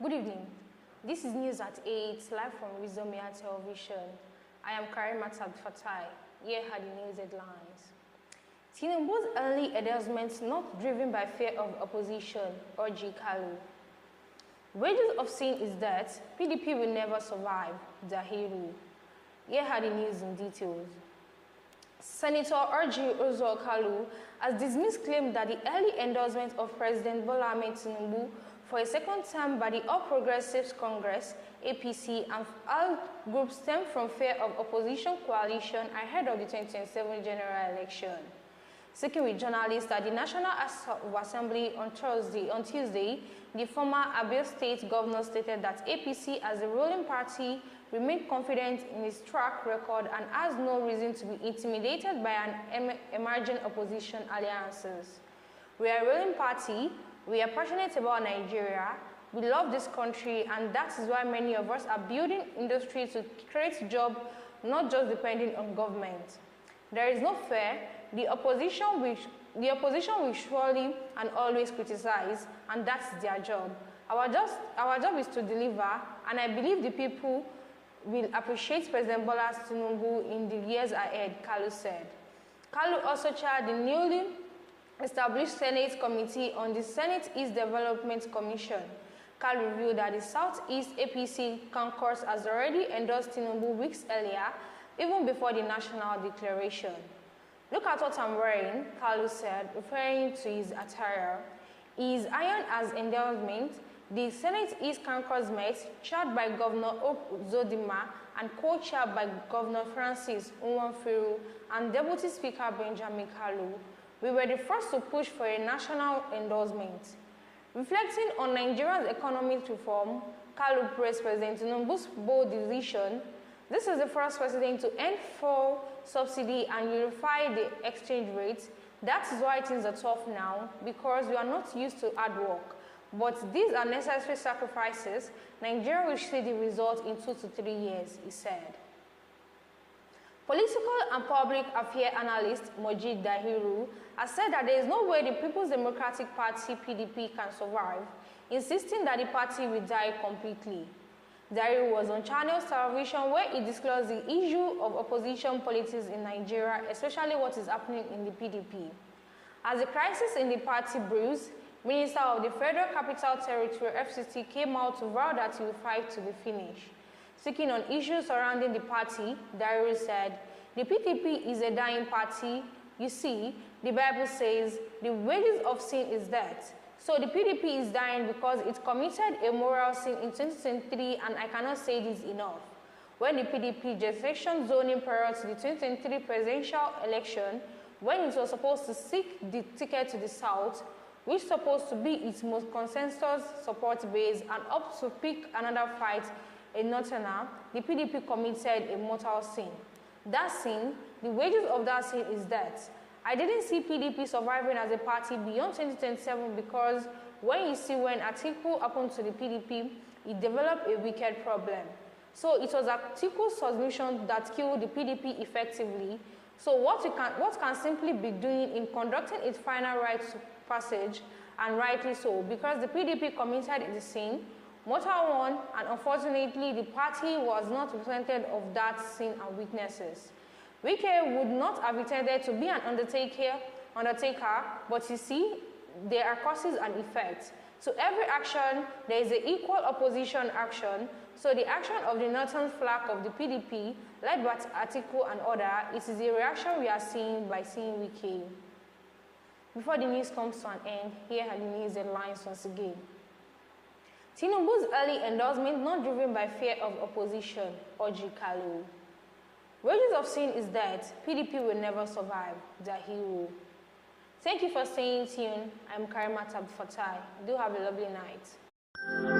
Good evening. This is News at 8, live from Wisdomia Television. I am Karima Fatai. Here are the news headlines. Tinubu'S early endorsements not driven by fear of opposition, Orji Kalu. Wages of sin is death, PDP will never survive, Dahiru. Here are the news in details. Senator Orji Kalu has dismissed claim that the early endorsement of President Bola Ahmed Tinubu for a second term by the All Progressives Congress, APC, and all groups stemmed from fear of opposition coalition ahead of the 2027 general election. Speaking with journalists at the National Assembly on Tuesday, the former Abia State governor stated that APC, as a ruling party, remained confident in its track record and has no reason to be intimidated by an emerging opposition alliances. We are a ruling party. We are passionate about Nigeria, we love this country, and that is why many of us are building industry to create jobs, not just depending on government. There is no fear. The opposition will surely and always criticize, and that's their job. Our job is to deliver, and I believe the people will appreciate President Bola Tinubu in the years ahead, Kalu said. Kalu also chaired the newly established Senate Committee on the Senate East Development Commission. Kalu revealed that the Southeast APC caucus has already endorsed Tinubu weeks earlier, even before the national declaration. Look at what I'm wearing, Kalu said, referring to his attire. His iron as endorsement. The Senate East caucus met, chaired by Governor Zodima and co-chaired by Governor Francis Nwanfiru and Deputy Speaker Benjamin Kalu. We were the first to push for a national endorsement. Reflecting on Nigeria's economic reform, Kalu praised President Tinubu's bold decision. This is the first president to end fuel subsidy and unify the exchange rates. That is why things are tough now, because we are not used to hard work. But these are necessary sacrifices. Nigeria will see the result in 2 to 3 years, he said. Political and public affairs analyst Mojid Dahiru has said that there is no way the People's Democratic Party (PDP) can survive, insisting that the party will die completely. Dahiru was on Channels Television where he disclosed the issue of opposition politics in Nigeria, especially what is happening in the PDP. As the crisis in the party brews, Minister of the Federal Capital Territory (FCT) came out to vow that he will fight to the finish. Speaking on issues surrounding the party, Dahiru said, "The PDP is a dying party. You see, the Bible says the wages of sin is death. So the PDP is dying because it committed a moral sin in 2023, and I cannot say this enough. When the PDP gestation zoning prior to the 2023 presidential election, when it was supposed to seek the ticket to the south, which is supposed to be its most consensus support base, and up to pick another fight, a northerner, the PDP committed a mortal sin. That sin, the wages of that sin is death. I didn't see PDP surviving as a party beyond 2027 because when Atiku happened to the PDP, it developed a wicked problem. So it was Atiku's solution that killed the PDP effectively. So what can simply be doing in conducting its final rites of passage, and rightly so, because the PDP committed the sin, mortal one, and unfortunately the party was not represented of that sin and weaknesses. Wike would not have intended to be an undertaker, but you see, there are causes and effects. So every action, there is an equal opposition action. So the action of the northern flank of the PDP, led by Atiku and others, it is a reaction we are seeing by seeing Wike. Before the news comes to an end, here are the news headlines once again. Tinubu'S early endorsement not driven by fear of opposition, Orji Kalu. Wages of sin is death, PDP will never survive, Dahiru. Thank you for staying tuned. I'm Karima Fatai. Do have a lovely night.